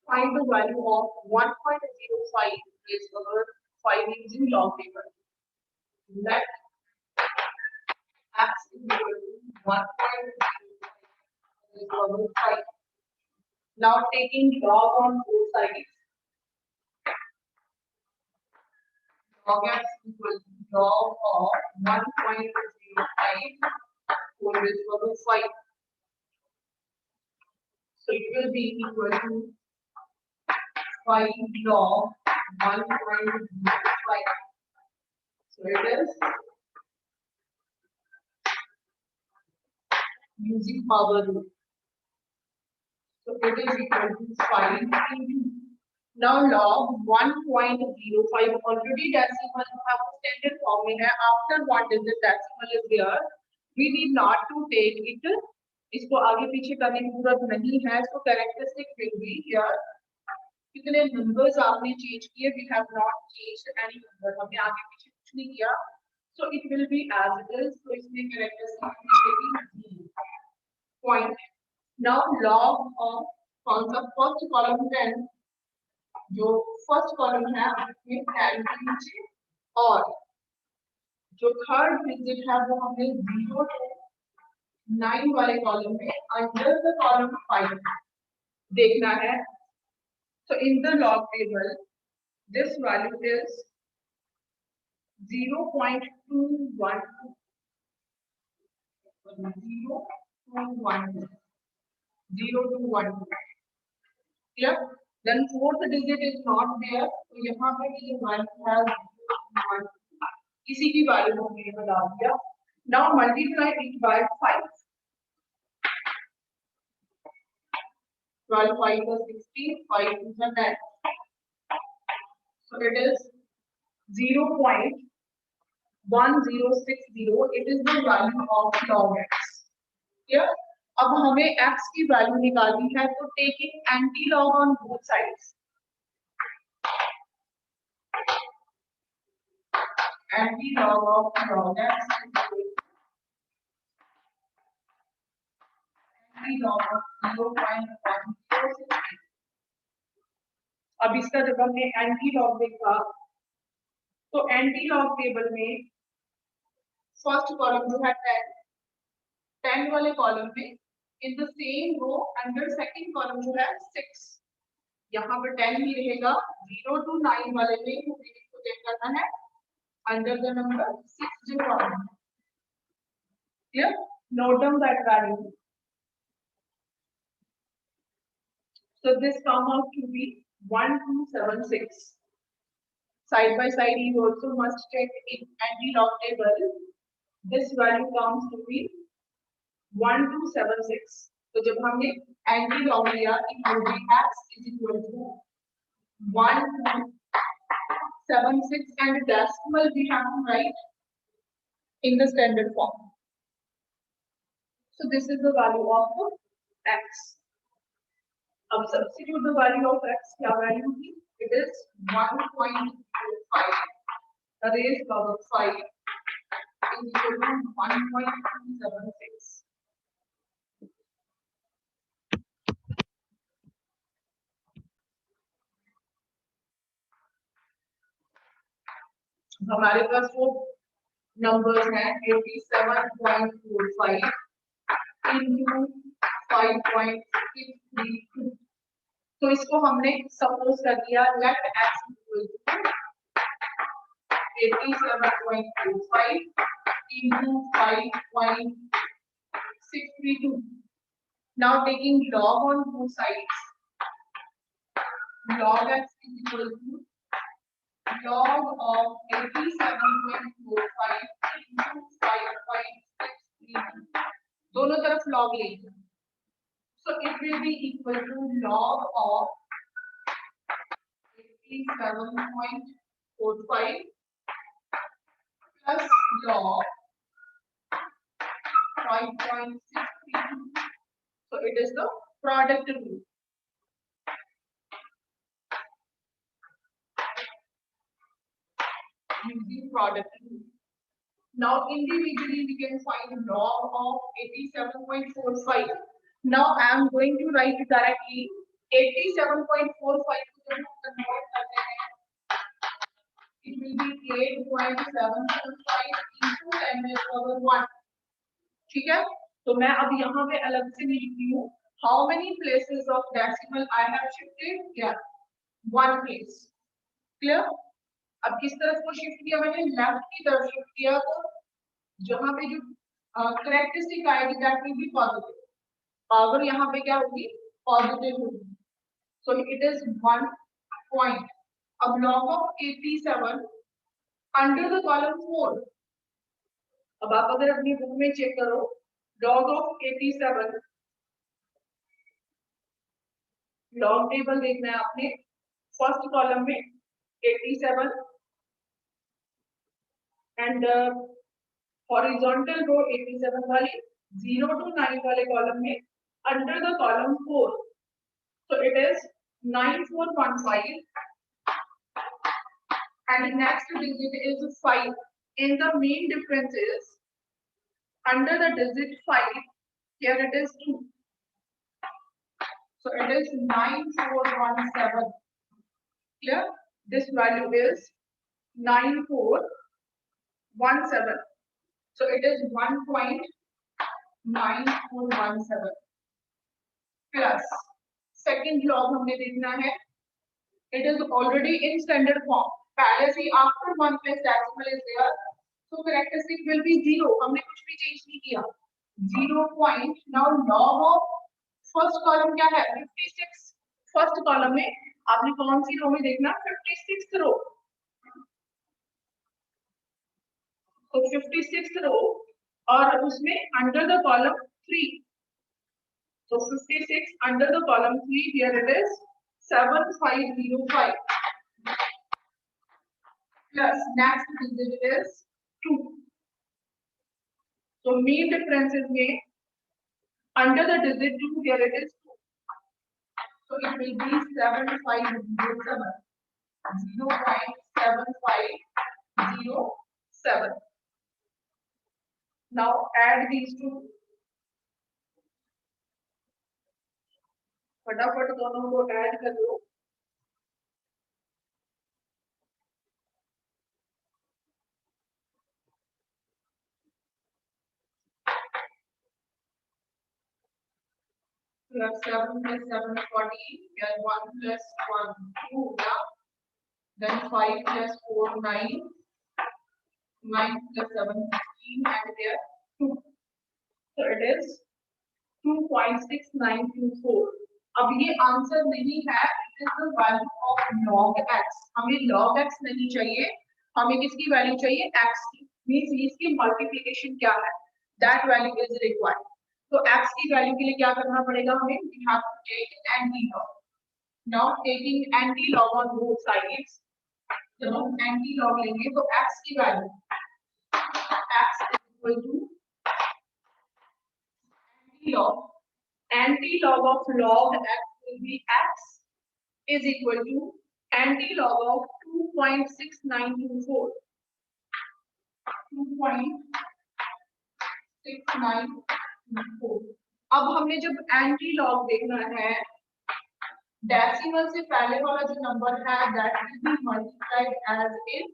Find the value of 1.05 is our 5 using log table. Let x is equal to 1.05 is our 5. Now taking log on both sides, log x equals log of 1.05 whole raised to power 5. So it will be equal to 5 log 1.05. So it is using power rule. So it is equal to 5 into. Now log 1.05 already decimal have standard form में है. After one digit decimal is there, we need not to take it. इसको आगे पीछे करने की जरूरत नहीं है. So characteristic will be here. कितने numbers आपने change किए? We have not changed any number. हमने आगे पीछे कुछ नहीं किया. So it will be as it is. So इसमें characteristic will be point. Now log of कौन सा first column 10 जो फर्स्ट कॉलम है उसमें 10 के नीचे और जो थर्ड डिजिट है वो हमने 0 से 9 वाले कॉलम में अंडर द कॉलम 5 देखना है. So in the log table this value is 0.212 0.212 clear. Then fourth digit is not there, तो यहाँ पे ये value है 1, किसी की value हमने यहाँ डाल दिया. Now multiply it by 5. 12 5 is 16, 5 is 10. So it is 0.1060. It is the value of log x. Clear? अब हमें x की वैल्यू निकालनी है तो taking anti log on both sides. Anti log of log x anti log of 0.1060. अब इसका जब हमने एंटी लॉग देखा तो एंटी लॉग टेबल में फर्स्ट कॉलम जो है 10 वाले कॉलम में in the same row under second column जो है 6. यहाँ पर 10 ही रहेगा. 0 to 9 वाले में हमें इसको चेक करना है under the number 6 जो column. Clear? Note down that value. So this come out to be 1276. Side by side you also must check in anti-log table. This value comes to be 1276. तो जब हमने anti log लिया it will be x is equal to 1276 and decimal we have to write in the standard form. So this is the value of x. अब substitute the value of x. क्या value थी? It is 1.05 raised power 5 is equal to 1.276. हमारे पास वो numbers हैं 87.45 into 5.632. तो इसको हमने suppose कर दिया let x equal to 87.45 into 5.632. Now taking log on both sides, log x is equal to log of 87.45 into 5.632. दोनों तरफ log लेंगे. So it will be equal to log of 87.45 plus log 5.632. So it is the product rule. Using product rule. Now individually we can find log of 87.45. Now I am going to write directly 87.45 को जब हम convert करते हैं, it will be 8.775 into 10 raised to power 1. ठीक है, तो मैं अब यहाँ पे अलग से लिख रही हूँ, how many places of decimal I have shifted, क्या 1 प्लेस, क्लियर। अब किस तरफ को शिफ्ट किया मैंने, लेफ्ट की तरफ शिफ्ट किया, तो जहाँ पे जो करेक्टरिस्टिक आएगी that will be positive, power यहाँ पे क्या होगी, पॉजिटिव होगी, सो इट इज 1 पॉइंट। अब log of 87 under the column 4, अब आप अगर अपनी बुक में चेक करो, log of 87 लॉग टेबल देखना है आपने, फर्स्ट कॉलम में 87 एंड हॉरिजॉन्टल रो 87 वाली, 0 to 9 वाले कॉलम में under the column 4, so it is 9415 and next digit is 5, and the main difference is under the digit 5 here it is 2, so it is 9417, clear, this value is 9417, so it is 1.9417 plus second log हमने देखना है, it is already in standard form, पहले से after 1 place decimal is there, so characteristic will be 0, हमने कुछ भी change नहीं किया, 0 point, now log of first column क्या है 56, फर्स्ट कॉलम में आपने कौन सी रो में देखना, 56th रो, तो 56th रो और उसमें under the column 3, so 56 under the column 3, here it is 7505 plus next digit is 2, so main difference is में under the digit 2 here it is 2, so it will be 7507, 0.7507, now add these two, फटाफट दोनों को add कर लो, plus 7 plus 7 14, here 1 plus 1 2, yeah? Then 5 plus 4 9, 9 plus 7 16, and here 2, so it is 2.6924, अब ये answer नहीं है, it is the value of log x, हमें log x नहीं चाहिए, हमें किसकी वैल्यू चाहिए, x की, मींस इसकी मल्टीप्लिकेशन क्या है, दैट वैल्यू इज रिक्वायर्ड, तो x की वैल्यू के लिए क्या करना पड़ेगा हमें, we have to take anti log, now taking anti log on both sides, जब हम एंटी लॉग लेंगे तो x की वैल्यू x is equal to anti-log of log x will be x is equal to anti-log of 2.6924, 2.694, अब हमने जब anti-log देखना है, डेसिमल से पहले वाला जो नंबर है that will be multiplied as in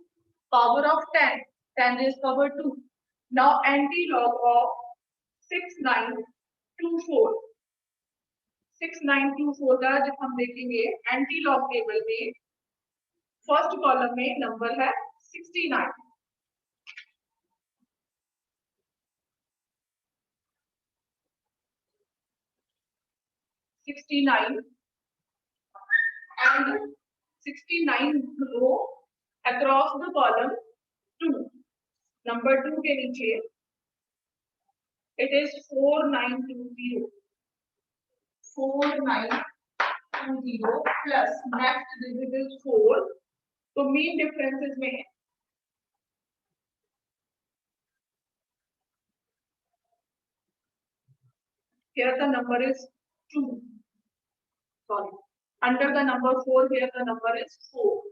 power of 10, 10 raised to power 2, now anti-log of 6924, 6924 का जब हम देखेंगे एंटी लॉग टेबल में फर्स्ट कॉलम में नंबर है 69, 69 and 69 row across the column 2, number 2 के नीचे it is 4920, 4920 plus next digit is 4, तो मेन डिफरेंसेस में here the number is 2, sorry, under the number 4 here the number is 4,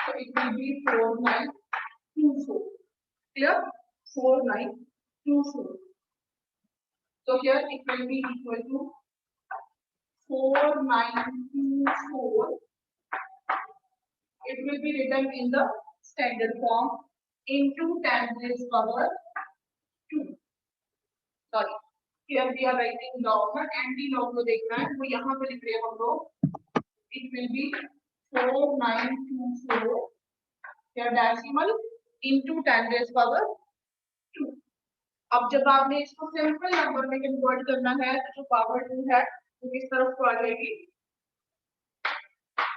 so it will be 4924, clear, 4924, so here it will be equal to 4924. It will be written in the standard form into 10 raised power 2. Sorry, here we are writing log ना anti log को देखना है वो यहाँ पे लिख रहे हैं हम लोग. It will be 4924 या डेसिमल into 10 raised power 2. अब जब आपने इसको सिंपल नंबर में कन्वर्ट करना है तो जो पावर 2 है वो किस तरफ को आ जाएगी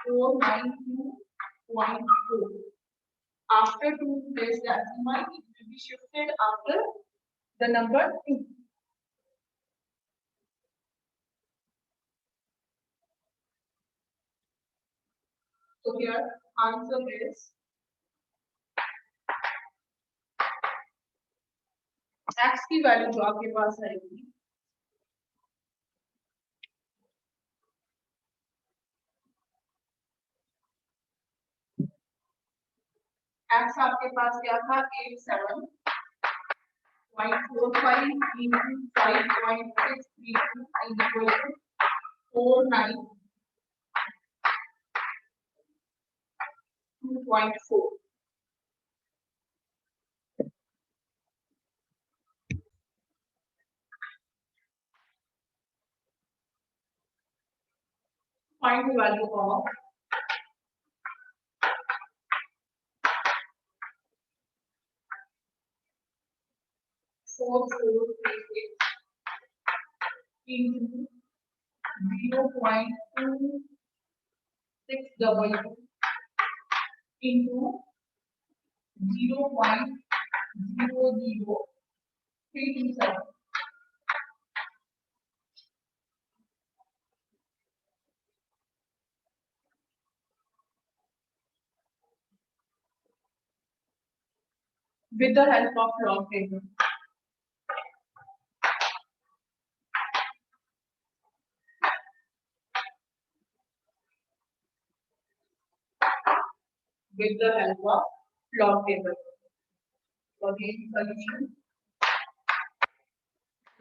492.4. After 2 place decimal, it will be shifted after the number 2. So here answer is x की वैल्यू जो आपके पास आएगी x आपके पास क्या था 87.45 into 5.632 is equal to 492.4. Find the value of into 0.2622 into 0.00327. With the help of log table. With the help of log table. For the solution,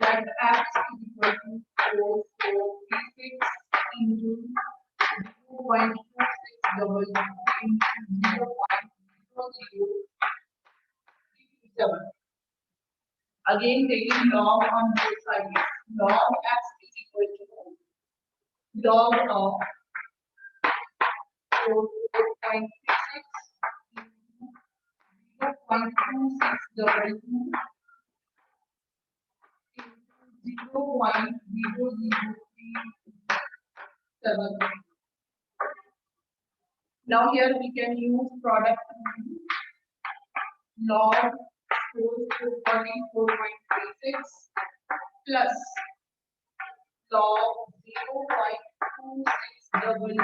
let x is equal to 4436 into 0.2622 into 0.00327. Again taking log on both sides. Log x is equal to log of 4436 0.2622 into 0.00327. Now here we can use product log 44.36 plus log 0.2622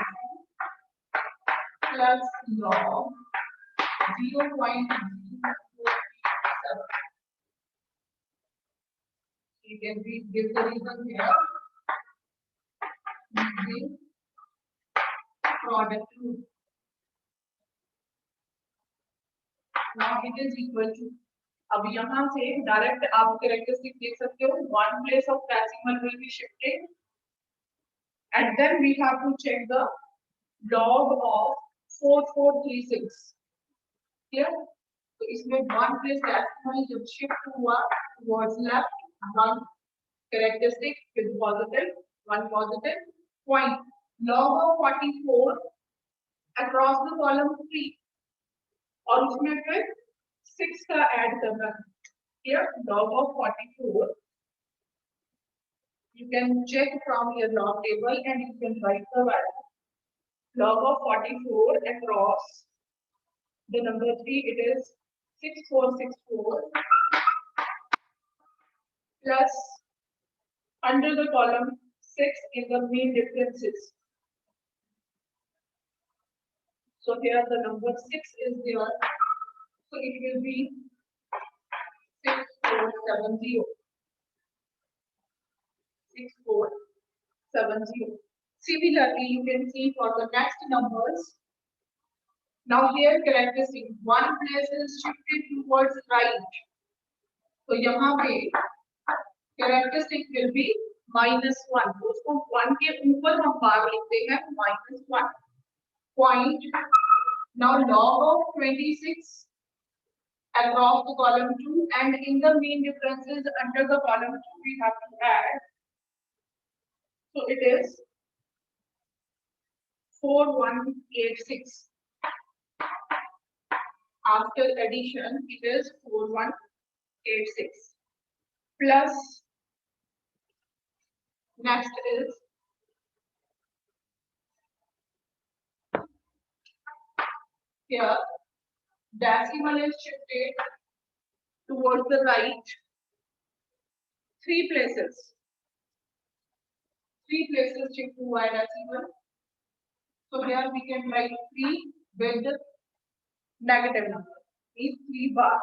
plus log 0.047. You can give the reason here. Using product rule. Now it is equal to. अब यहाँ से direct आप characteristic देख सकते हो. One place of decimal will be shifted, and then we have to check the log of 4436. Here, तो इसमें one place decimal जब shift हुआ towards left, one characteristic with positive, one positive point. Log of 44 across the column 3 और उसमें फिर 6 का add करना है. Here log of 44 you can check from your log table and you can write the value. Log of 44 across the number 3 it is 6464 plus under the column 6 in the mean differences. So here the number 6 is there. So it will be 6470. 6470. Similarly, you can see for the next numbers. Now here characteristic one place is shifted towards right. So यहाँ पे characteristic will be -1, तो उसको 1 के ऊपर हम बार लिखते हैं -1 point. Now log of 26 across the column 2, and in the mean differences under the column 2 we have to add. So it is 4186. After addition, it is 4186 plus, next is here decimal is shifted towards the right 3 places. 3 places shift to y decimal. So here we can write 3 with negative number. Is 3 bar.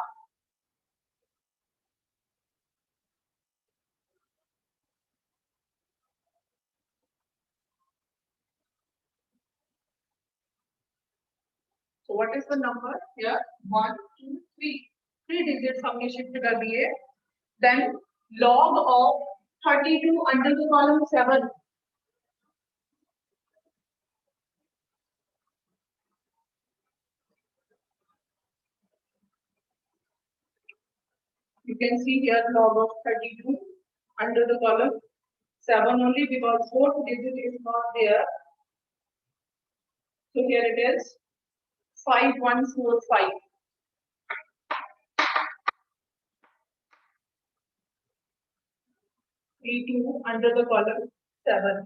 So what is the number here? 1, 2, 3. 3 digits हमने shift कर दिए. Then log of 32 under the column 7. You can see here log of 32 under the column 7 only, because 4th digit is not there. So here it is 5145. 32 under the column 7.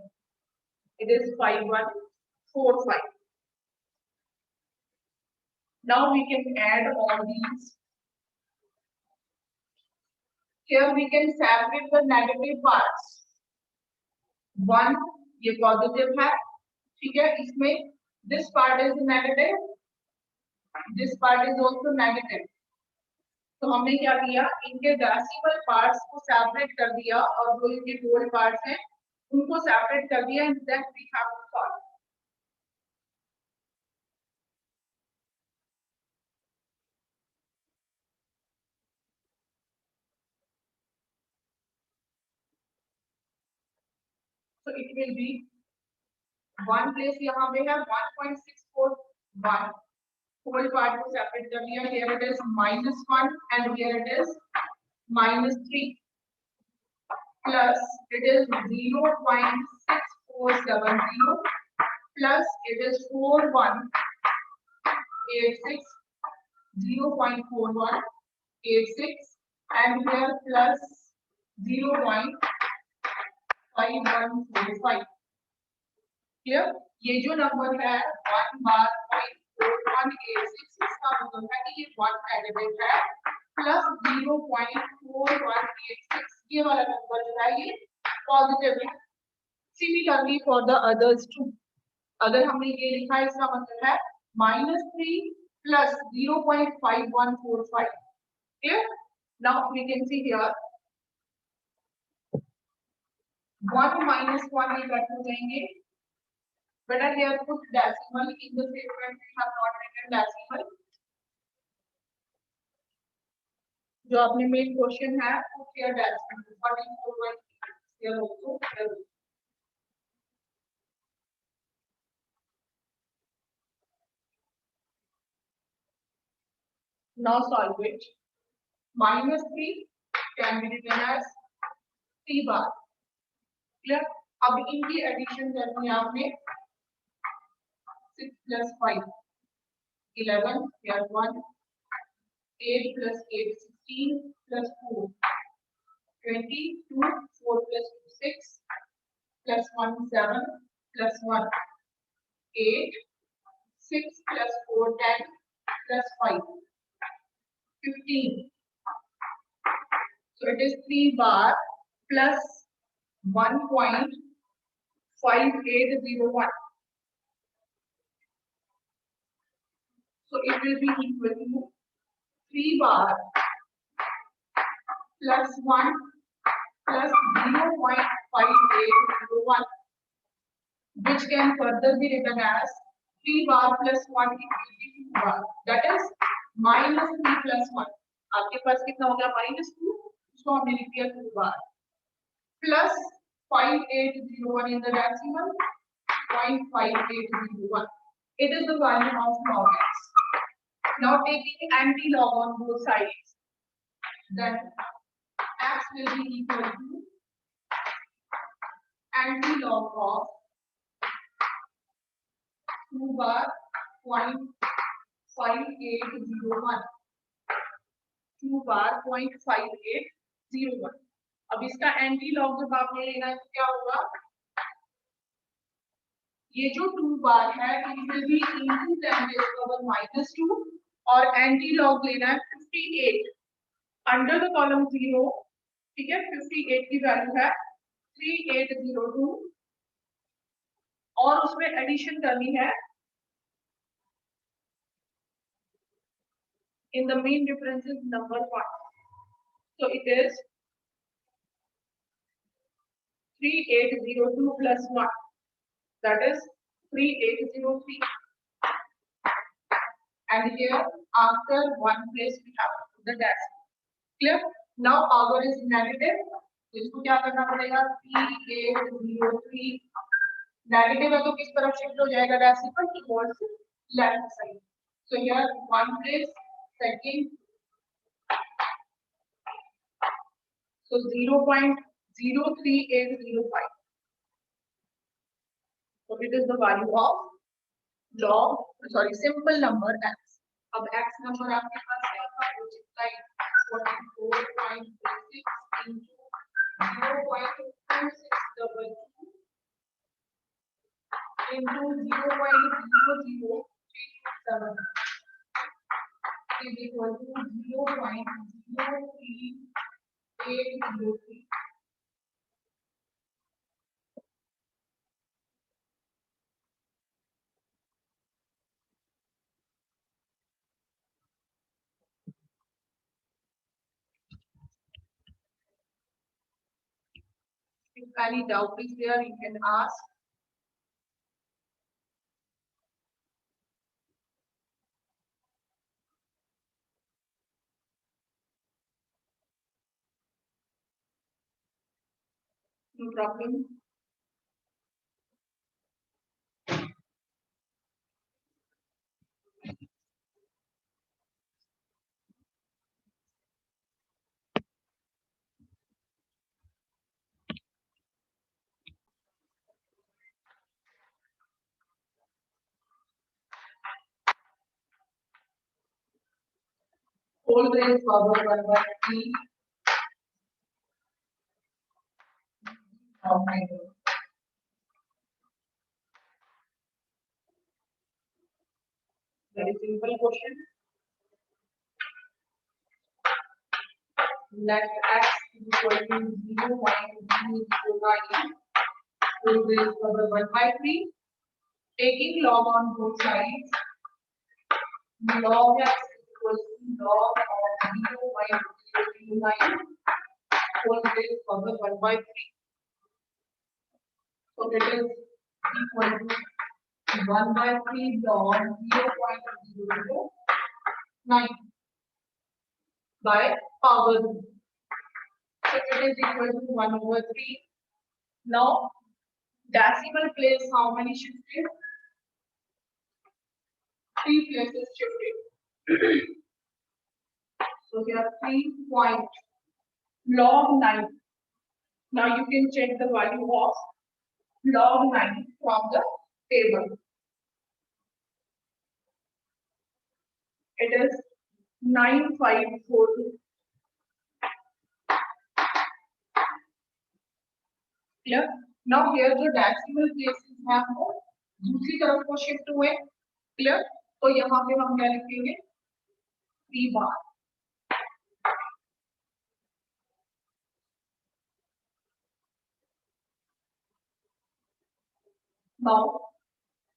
It is 5145. Now we can add all these. Here we can separate the negative parts. 1 ये positive है, ठीक है. इसमें this part is negative, this part is also negative. तो हमने क्या किया, इनके डेसिमल पार्ट्स को सेपरेट कर दिया और जो इनके होल पार्ट्स हैं उनको सेपरेट कर दिया. And then we have to solve. So it will be one place यहाँ पे है 1.641. होल पार्ट को सेपरेट कर दिया. Here it is -1 and here it is -3. Plus it is 0.6470 plus it is 4186, 0.4186 and here plus 0.5145. Clear? ये जो number है 1/.4186, इसका मतलब है कि ये 1 एलिमेंट है प्लस 0.4186, ये वाला नंबर जो है ये पॉजिटिव है. Similarly for the others too, अगर हमने ये लिखा है इसका मतलब है -3 plus 0.5145. Clear? Now we can see here 1 minus 1 ये कट हो जाएंगे. Better here put decimal in the statement. We have not written decimal. जो आपने मेन क्वेश्चन है put here decimal 44 here also. Now solve it. -3 can be written as 3 bar. Clear? अब इनकी addition करनी है आपने. 6 plus 5 11 here 1, 8 plus 8 16 plus 4 22, 4 plus 2 6 plus 1 7 plus 1 8, 6 plus 4 10 plus 5 15. So it is 3 bar plus 1.5801. So it will be equal to 3 bar plus 1 plus 0.5801, which can further be written as 3 bar plus 1 equal to 2 bar. That is -3 plus 1. आपके पास कितना हो गया? -2. उसको हमने लिख दिया 2 bar plus 0.5801 in the decimal, 0.5801. It is the value of log x. Now taking anti-log on both sides, then x will be equal to anti-log of 2 bar 0.5801, 2 bar 0.5801. अब इसका एंटी लॉग जब आपने लेना है तो क्या होगा, ये जो 2 बार है इट विल बी इनटू 10⁻⁻2 और एंटी लॉग लेना है 58 अंडर द कॉलम 0, ठीक है। 58 की वैल्यू है 3802 और उसमें एडिशन करनी है in the main difference is number 1, so it is 3802 plus 1, that is 3803, and here after one place we have to put the dash. Clear? Now power is negative, तो इसको क्या करना पड़ेगा, 3803 नेगेटिव है तो किस तरफ शिफ्ट हो जाएगा, decimal towards left side. So here one place, second, so 0.03805. So it is the value of simple number x. अब x number आपके पास क्या था, which is like 44.36 into 0.2622 into 0.0037 is equal to 0.03803. If any doubt is there, you can ask. No problem. Whole raised power 1 by 3. Very simple question. Let x equal to 0.009 whole raised power 1 by 3. Taking log on both sides, log x equals to log of 0.009 whole raised power 1 by 3. So it is equal to 1 by 3 log 0.009 by power 2. So it is equal to 1 over 3. Now decimal place how many shifted? 3 places shifted. So here 3 point log 9. Now you can check the value of log 9 from the table. It is 9542. Clear? Now here जो decimal places हैं वो दूसरी तरफ को shift हुए. Clear? तो यहाँ पे हम क्या लिखेंगे, 3 बार. Now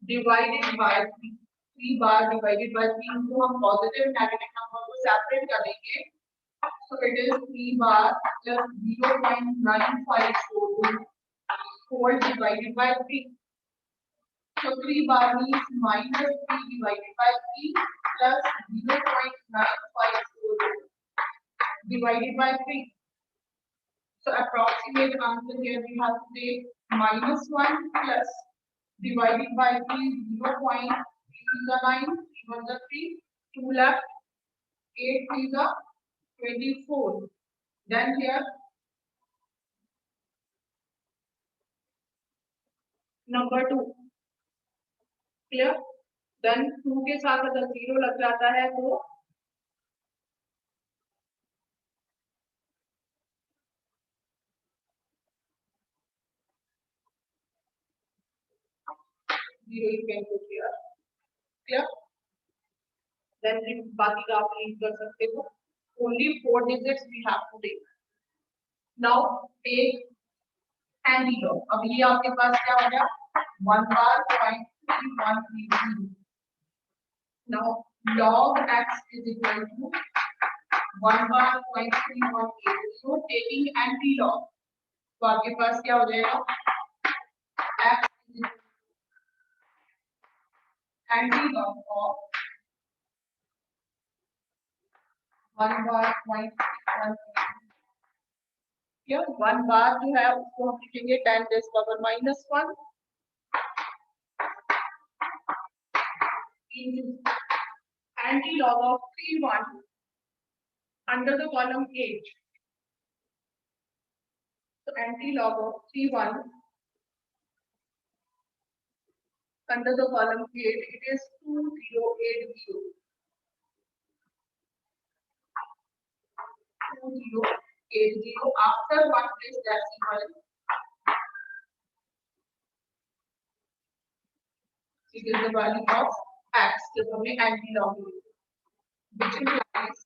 divided by 3. 3 bar divided by 3 को हम पॉजिटिव नेगेटिव नंबर को सेपरेट करेंगे. So it is 3 bar plus 0.9542 whole divided by 3. So 3 bar means minus 3 divided by 3 plus 0.9542 divided by 3. So approximate answer here we have to take -1 plus divided by 3 0.3 is a 9, 3 was a 3, 2 left, 8 is a 24. Then here number 2 clear. Then 2 के साथ अगर 0 लग जाता है तो zero you can put here clear. Then बाकी का आप लीव कर सकते हो. Only 4 digits we have to take. Now take anti log. अब ये आपके पास क्या हो गया 1 bar 0.3130. Now log x is equal to 1 bar 0.3180 taking anti log. तो आपके पास क्या हो जाएगा x anti log of 1 बार 0.1. क्या 1 बार जो है उसको हम लिखेंगे 10 raised power -1 anti log of 31 under the column 8. So anti log of 31 under the column 8, it is 2080. 2080 after 1 place decimal. It is the value of x. So हमने anti log which implies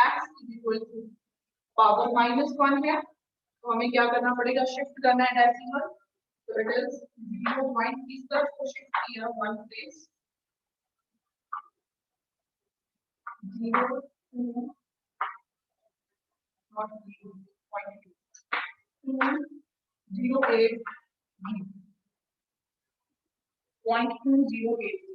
x is equal to power -1 है. तो हमें क्या करना पड़ेगा shift करना है decimal. So it is 0. इस तरफ को शिफ्ट किया 1 place 0 2 not 0.2 2 0 8 0.208.